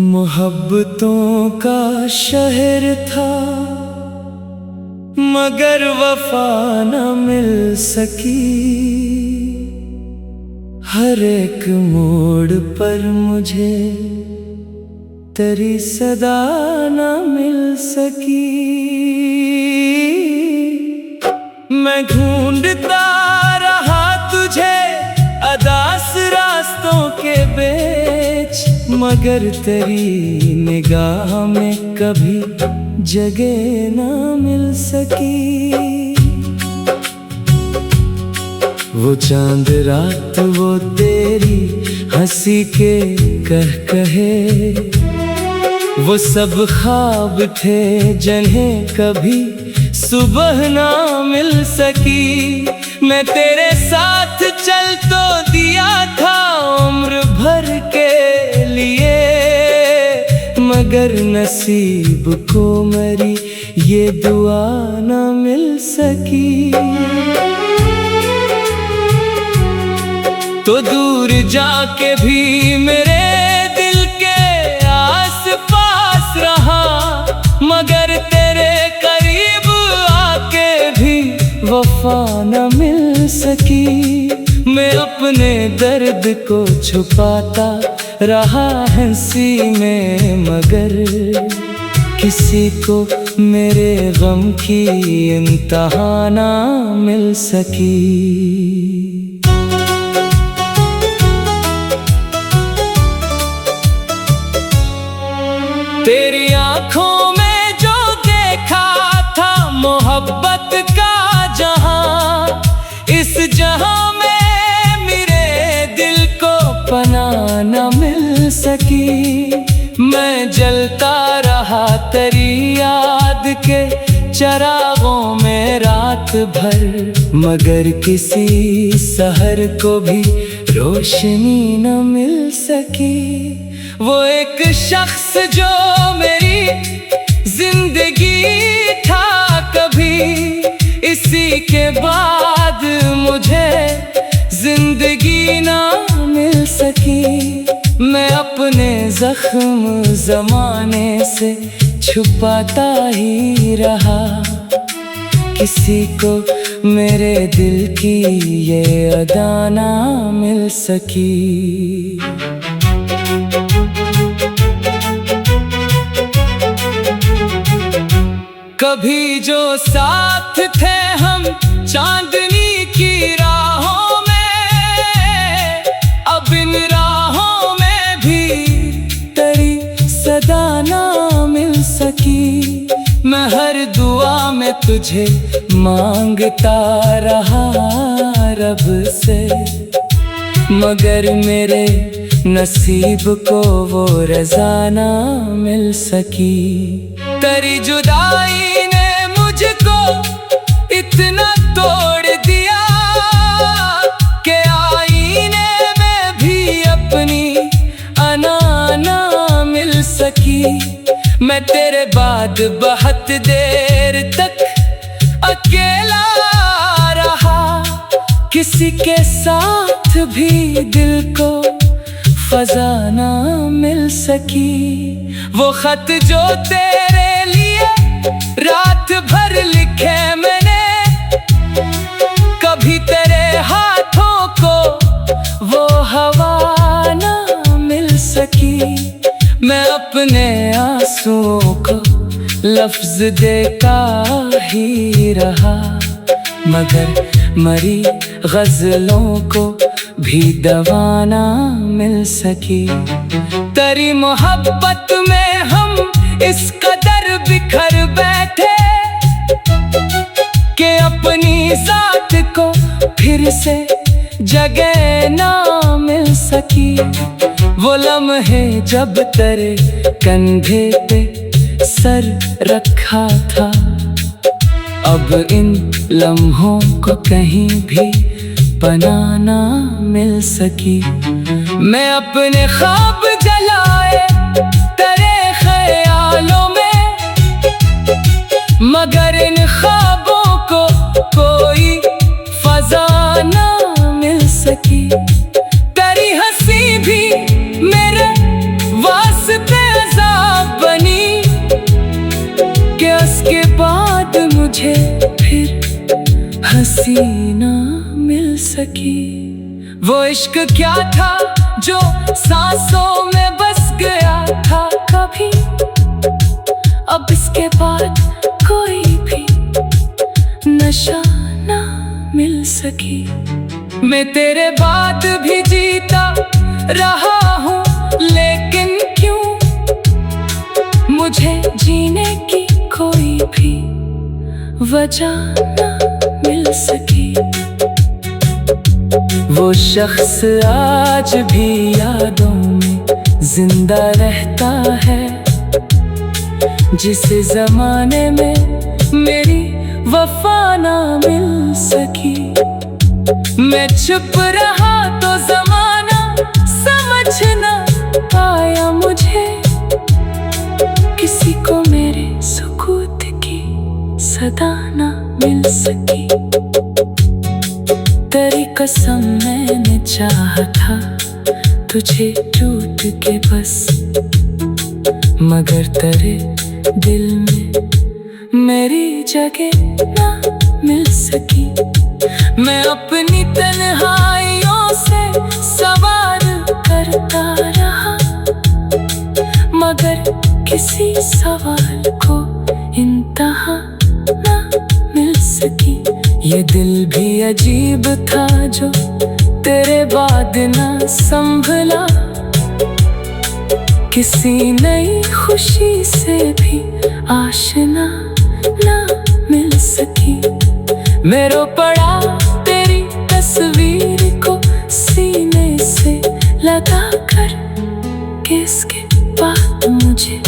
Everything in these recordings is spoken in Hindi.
मोहब्बतों का शहर था मगर वफा न मिल सकी। हर एक मोड़ पर मुझे तेरी सदा न मिल सकी। मैं ढूंढता रहा तुझे अदास रास्तों के बीच, मगर तेरी निगाह में कभी जगह ना मिल सकी। वो चांद रात वो तेरी हंसी के कहे, वो सब ख्वाब थे जिन्हें कभी सुबह ना मिल सकी। मैं तेरे साथ चल तो दिया था उम्र भर के लिए, मगर नसीब को मेरी ये दुआ ना मिल सकी। तो दूर जाके भी मेरे दिल के आस पास रहा, मगर तेरे करीब आके भी वफा न मिल सकी। मैं अपने दर्द को छुपाता रहा हंसी में, मगर किसी को मेरे गम की इंतहा ना मिल सकी। तेरी आँखों में जो देखा था मोहब्बत का जहां, इस जहां में मेरे दिल को पनाह न मिल सकी। मैं जलता रहा तेरी याद के चरागों में रात भर, मगर किसी शहर को भी रोशनी न मिल सकी। वो एक शख्स जो मेरी जिंदगी था कभी, इसी के बाद मुझे जिंदगी ना मिल सकी। मैं अपने जख्म जमाने से छुपाता ही रहा, किसी को मेरे दिल की ये अदा ना मिल सकी। कभी जो साथ थे हम चांदनी की राहों में, अब इन राहों में भी तेरी सदा ना मिल सकी। मैं हर दुआ में तुझे मांगता रहा रब से, मगर मेरे नसीब को वो रज़ा ना मिल सकी। तेरी जुदाई ने मुझको इतना तोड़ दिया कि आईने में भी अपनी अना ना मिल सकी। मैं तेरे बाद बहुत देर तक अकेला रहा, किसी के साथ भी दिल को फजा ना मिल सकी। वो खत जो तेरे लिए रात भर लिखे मैंने, कभी तेरे हाथों को वो हवा ना मिल सकी। मैं अपने आंसुओं को लफ्ज देता ही रहा, मगर मरी गजलों को भी दवा ना मिल सकी। तेरी मोहब्बत में हम इस कदर बिखर बैठे कि अपनी जात को फिर से जगह ना मिल सकी। वो लम्हे जब तेरे कंधे पे सर रखा था, अब इन लम्हों को कहीं भी पनाह ना मिल सकी। मैं अपने ख्वाब जला मगर इन ख्वाबों को कोई फजा ना मिल सकी। तेरी हंसी भी मेरे वास्ते अज़ाब बनी कि उसके बाद मुझे फिर हंसी ना मिल सकी। वो इश्क क्या था जो सांसों में बस गया था कभी, अब इसके बाद कोई भी नशा ना मिल सकी। मैं तेरे बाद भी जीता रहा हूँ, लेकिन क्यों मुझे जीने की कोई भी वजह ना मिल सकी। वो शख्स आज भी यादों में जिंदा रहता है, जिस जमाने में मेरी वफा ना मिल सकी। मैं चुप रहा तो जमाना समझ ना पाया मुझे, किसी को मेरे सुकूत की सदा ना मिल सकी। तेरी कसम मैंने चाहा था तुझे टूट के बस, मगर तेरे दिल में मेरी जगह ना मिल सकी। मैं अपनी तन्हाइयों से सवार करता रहा, मगर किसी सवाल को इंतहा ना मिल सकी। ये दिल भी अजीब था जो तेरे बाद ना संभला, किसी नई खुशी से भी आशना ना मिल सकी। मैं रो पड़ा तेरी तस्वीर को सीने से लगा कर, कि इसके बाद मुझे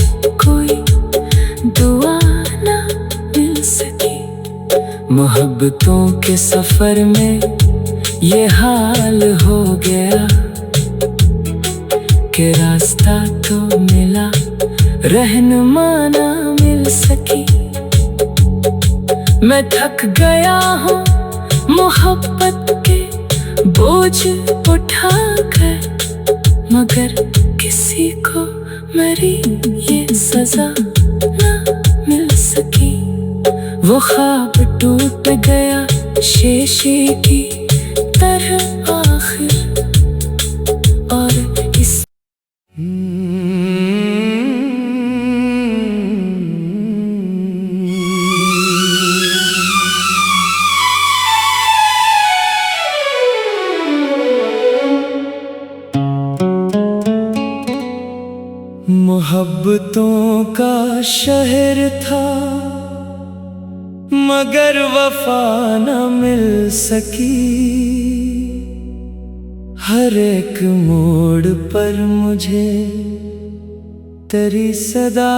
कोई दुआ ना मिल सकी। मोहब्बतों के सफर में ये हाल हो गया कि रास्ता तो मिला, रहनुमा ना मिल सकी। मैं थक गया हूँ मोहब्बत के बोझ उठाकर, मगर किसी को मेरी ये सजा ना मिल सकी। वो ख्वाब टूट गया शीशे की तरह आखिर, और इस मोहब्बतों का शहर था, मगर वफा न मिल सकी। हर एक मोड़ पर मुझे तेरी सदा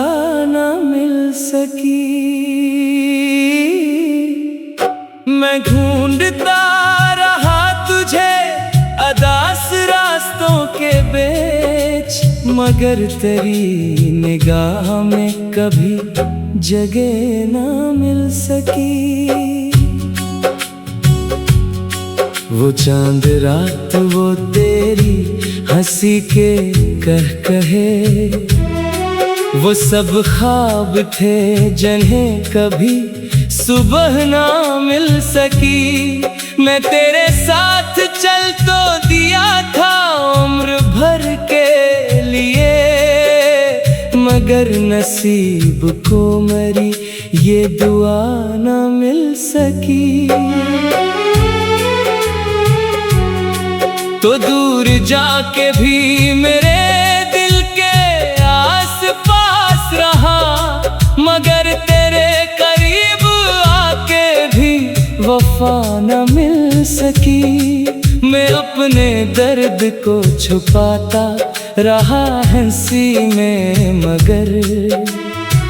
न मिल सकी। मैं ढूंढता रहा तुझे अदास रास्तों के बीच, मगर तेरी निगाह में कभी जगह ना मिल सकी। वो चांद रात वो तेरी हंसी के कहे, वो सब ख्वाब थे जिन्हें कभी सुबह ना मिल सकी। मैं तेरे साथ चल तो दिया था उम्र भर के लिए, मगर नसीब को मेरी ये दुआ ना मिल सकी। तो दूर जाके भी मेरे दिल के आस पास रहा, मगर तेरे करीब आके भी वफा न मिल सकी। मैं अपने दर्द को छुपाता रहा हंसी में, मगर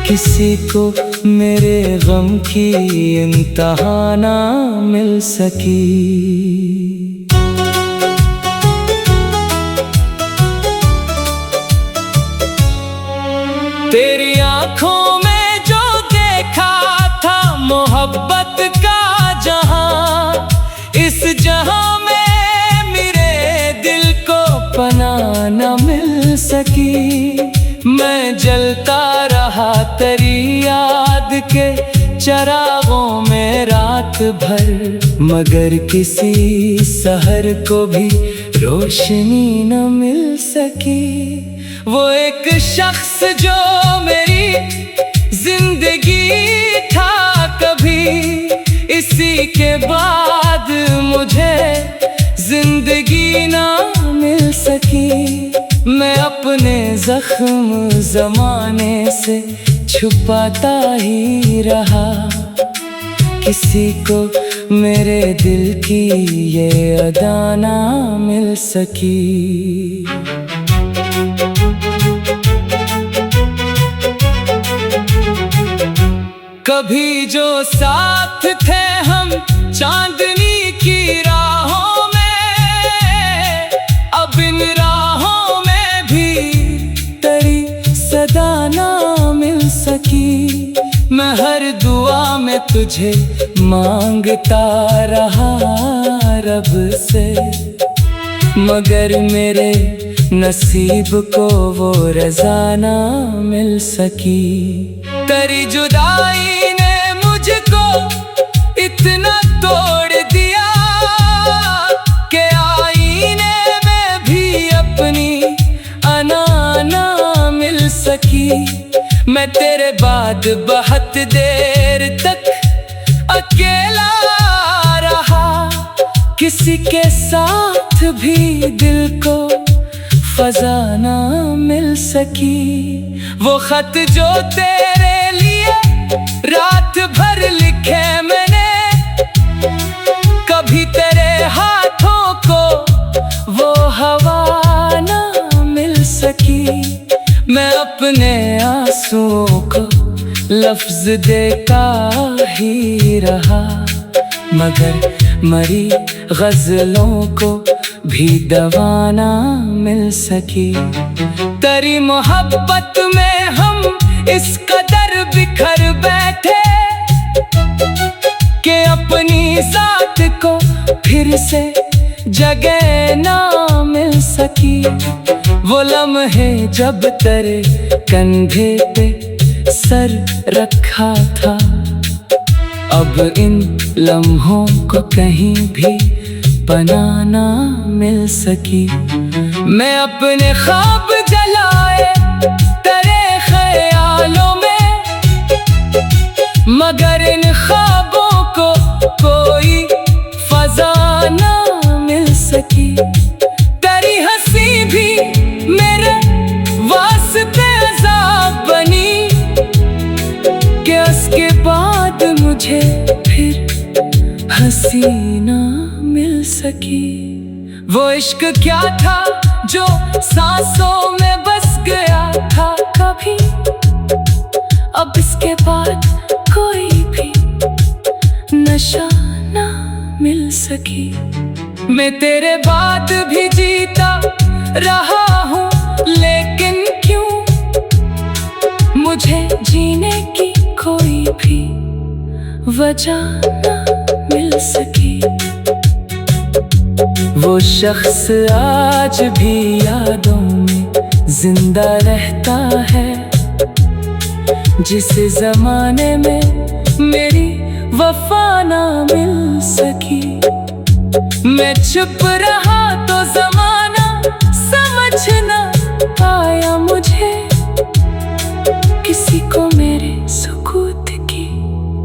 किसी को मेरे गम की इंतहा ना मिल सकी। तेरी आंखों में जो देखा था मिल सकी। मैं जलता रहा तेरी याद के चरागों में रात भर, मगर किसी शहर को भी रोशनी न मिल सकी। वो एक शख्स जो मेरी जिंदगी था कभी, इसी के बाद मुझे जिंदगी ना मिल सकी। मैं अपने जख्म ज़माने से छुपाता ही रहा, किसी को मेरे दिल की ये अदा ना मिल सकी। कभी जो साथ थे हम चांदनी की राहों में, अब इन राहों में भी तेरी सदा ना मिल सकी। मैं हर दुआ में तुझे मांगता रहा रब से, मगर मेरे नसीब को वो रज़ा ना मिल सकी। तेरी जुदाई ने मुझको इतना तोड़ दिया कि आईने में भी अपनी अना ना मिल सकी। मैं तेरे बाद बहुत देर तक अकेला रहा, किसी के साथ भी दिल को फजा ना मिल सकी। वो खत जो तेरे लिए रात भर लिखे मैंने, कभी तेरे हाथों को वो हवा ना मिल सकी। मैं अपने आंसुओं को लफ्ज देता ही रहा, मगर मरी गजलों को भी दवा ना मिल सकी। तेरी मोहब्बत में हम इस कदर बिखर बैठे कि अपनी जात को फिर से जगह ना मिल सकी। वो लम्हे जब तेरे कंधे पे सर रखा था, अब इन लम्हों को कहीं भी पनाह ना मिल सकी। मैं अपने ख्वाब जलाए तेरे ख्यालों में, मगर इन ख्वाबों को कोई फजा ना मिल सकी। तेरी हंसी भी मेरे वास्ते अज़ाब बनी कि उसके बाद मुझे फिर हंसी ना मिल सकी। वो इश्क क्या था जो सांसों में बस गया था कभी, अब इसके बाद कोई भी नशा ना मिल सकी। मैं तेरे बाद भी जीता रहा हूँ, लेकिन क्यों मुझे जीने की कोई भी वजह ना मिल सकी। वो शख्स आज भी यादों में जिंदा रहता है, जिस जमाने में मेरी वफा ना मिल सकी। मैं चुप रहा तो जमाना समझ ना पाया मुझे, किसी को मेरे सुकूत की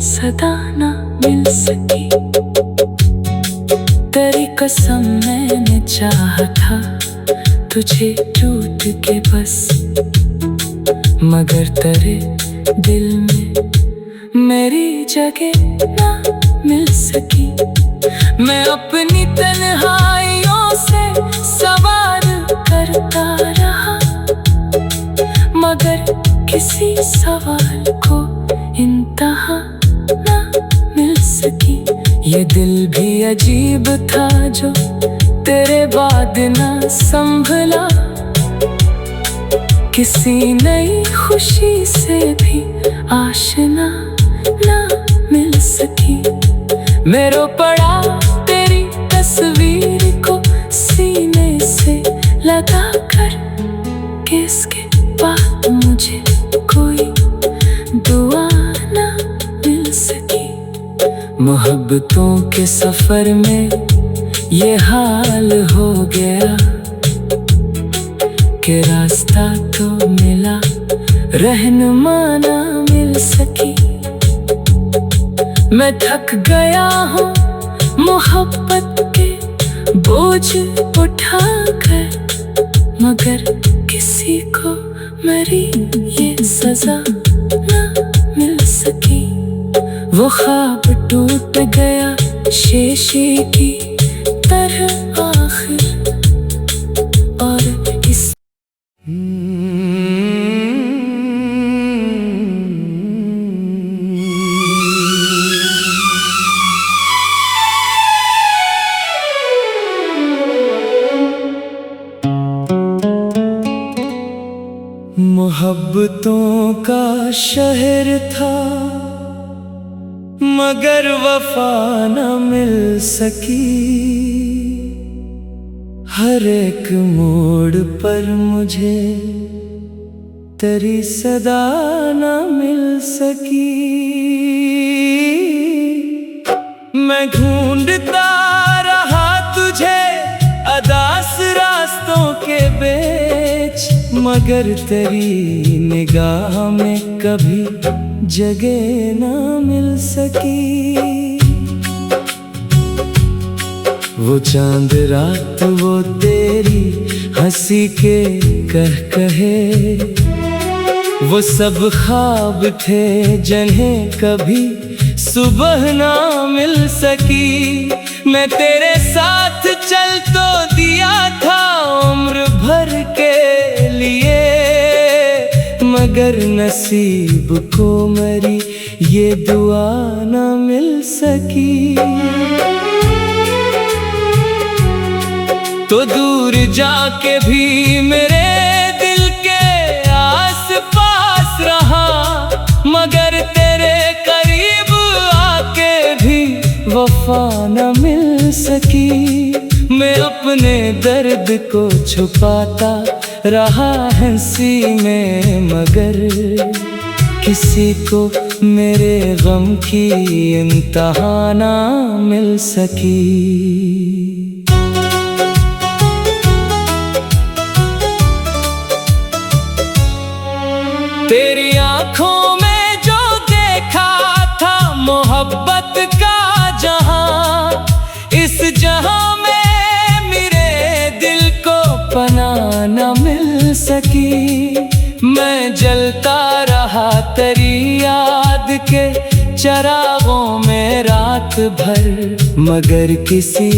सदा ना मिल सकी। तेरी कसम मैंने चाहा था तुझे टूट के बस, मगर तेरे दिल में मेरी जगह ना मिल सकी। मैं अपनी तन्हाइयों से सवार करता रहा, मगर किसी सवाल को इंतहा ना मिल सकी। ये दिल भी अजीब था जो तेरे बाद ना संभला, किसी नई खुशी से भी आशना ना मिल सकी। मेरो पड़ा तेरी तस्वीर को सीने से लगा कर कि इसके बाद मुझे कोई दुआ ना मिल सकी। मोहब्बतों के सफर में ये हाल हो गया कि रास्ता तो मिला, रहनुमा ना मिल सकी। मैं थक गया हूँ मोहब्बत के बोझ उठाकर, मगर किसी को मेरी ये सजा ना मिल सकी। वो ख्वाब टूट गया शीशे की तरह आखिर, और इस मोहब्बतों का शहर था मगर वफा न मिल सकी। हर एक मोड़ पर मुझे तेरी सदा न मिल सकी। मैं ढूंढता रहा तुझे अदास रास्तों के बीच, मगर तेरी निगाह में कभी जगह ना मिल सकी। वो चांद रात वो तेरी हंसी के कहे, वो सब ख्वाब थे जिन्हें कभी सुबह ना मिल सकी। मैं तेरे साथ चल तो दिया था उम्र भर के लिए, मगर नसीब को मेरी ये दुआ ना मिल सकी। तो दूर जाके भी मेरे दिल के आस पास रहा, मगर तेरे करीब आके भी वफा न मिल सकी। मैं अपने दर्द को छुपाता रहा हंसी में, मगर किसी को मेरे गम की इंतहा ना मिल सकी। तेरी आंखों में जो देखा था मोहब्बत का जहां, इस जहां में मेरे दिल को पनाह न मिल सकी। मैं जलता रहा तेरी याद के चरागों में रात भर, मगर किसी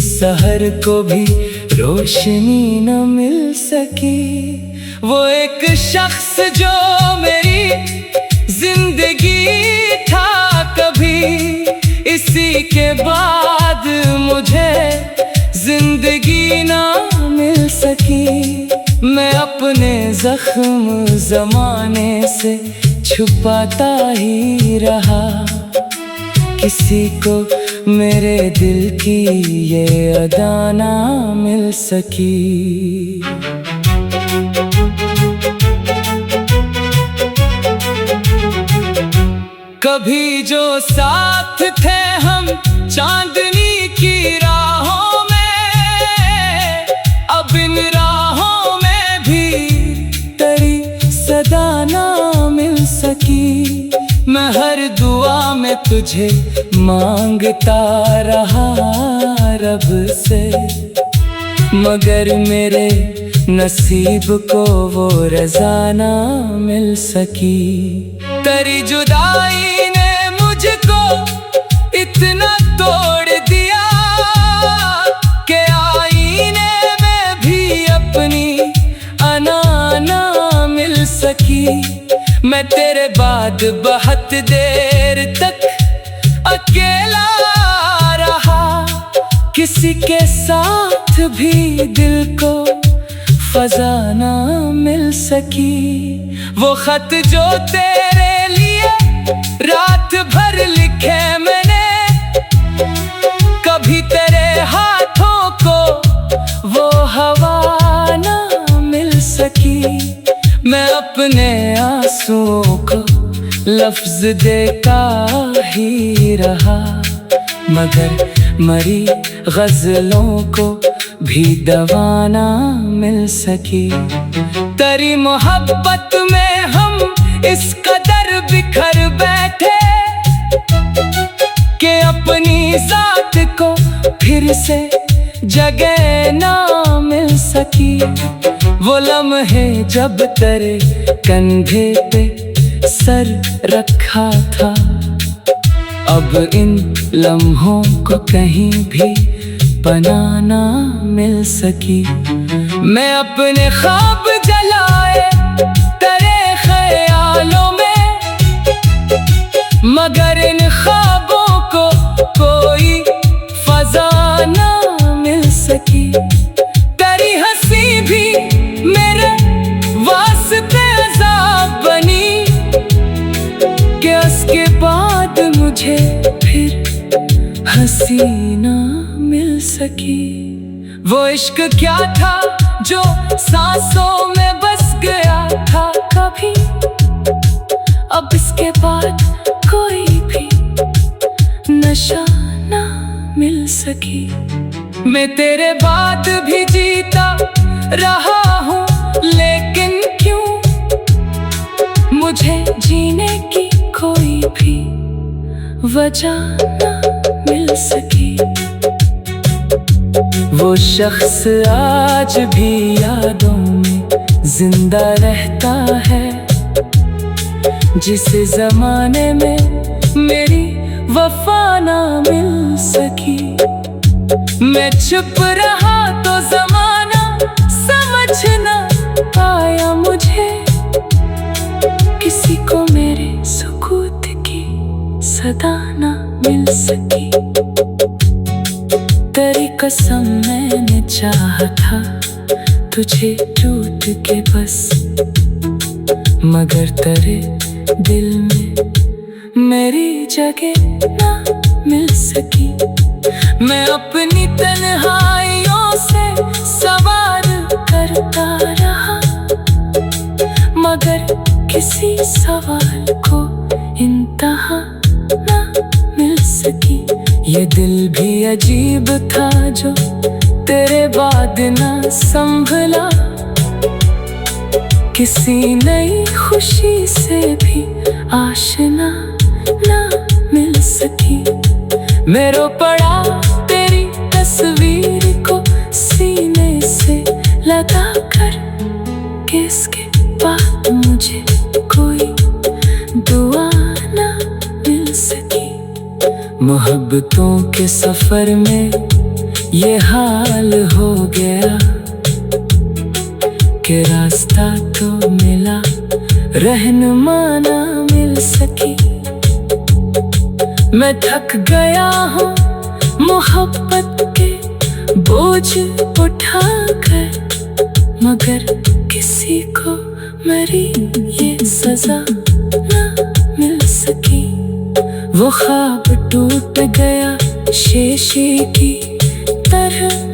शहर को भी रोशनी न मिल सकी। वो एक शख्स जो मेरी जिंदगी था कभी, इसी के बाद मुझे जिंदगी ना मिल सकी। मैं अपने जख्म जमाने से छुपाता ही रहा, किसी को मेरे दिल की ये अदा ना मिल सकी। कभी जो साथ थे हम चांदनी की राहों में, अब इन राहों में भी तेरी सदा ना मिल सकी। मैं हर दुआ में तुझे मांगता रहा रब से, मगर मेरे नसीब को वो रज़ा ना मिल सकी। तेरी जुदाई ने मुझको इतना तोड़ दिया कि आईने में भी अपनी अना ना मिल सकी। मैं तेरे बाद बहुत देर तक अकेला रहा, किसी के साथ भी दिल को फजा ना मिल सकी। वो खत जो तेरे लिए रात भर लिखे मैंने, कभी तेरे हाथों को वो हवा ना मिल सकी। सकी। मैं अपने आंसुओं को लफ्ज देता ही रहा, मगर मरी गजलों को भी दवा ना मिल सकी। तेरी मोहब्बत में हम इस कदर बिखर बैठे कि अपनी जात को फिर से जगह ना मिल सकी। वो लम्हे जब तेरे कंधे पे सर रखा था, अब इन लम्हों को कहीं भी पनाह ना मिल सकी। मैं अपने ख्वाब जलाए तेरे ख्यालों में, मगर इन ख्वाबों को कोई फजा ना मिल सकी। तेरी हंसी भी मेरे वास्ते अज़ाब बनी कि उसके बाद मुझे फिर हंसी ना मिल सकी। वो इश्क क्या था जो सांसों में बस गया था कभी, अब इसके बाद कोई भी नशा ना मिल सकी। मैं तेरे बाद भी जीता रहा हूँ, लेकिन क्यों मुझे जीने की कोई भी वजह ना मिल सकी। वो शख्स आज भी यादों में जिंदा रहता है, जिस जमाने में मेरी वफा ना मिल सकी। मैं चुप रहा तो जमाना समझ ना पाया मुझे, किसी को मेरे सुकूत की सदा ना मिल सकी। तेरी कसम मैंने चाहा था तुझे टूट के बस, मगर तेरे दिल में मेरी जगह ना मिल सकी। मैं अपनी तन्हाइयों से सवार करता रहा, मगर किसी सवाल को इंतहा ना मिल सकी। ये दिल भी अजीब था जो तेरे बाद ना संभला, किसी नई खुशी से भी आशना ना मिल सकी। मैं रो पड़ा तेरी तस्वीर को सीने से लगा कर, किसके बाद मुझे कोई दुआ ना मिल सकी। मोहब्बतों के सफर में ये हाल हो गया कि रास्ता तो मिला, रहनुमा ना मिल सकी। मैं थक गया हूँ मोहब्बत के बोझ उठाकर, मगर किसी को मेरी ये सजा ना मिल सकी। वो ख्वाब टूट गया शीशे की तरह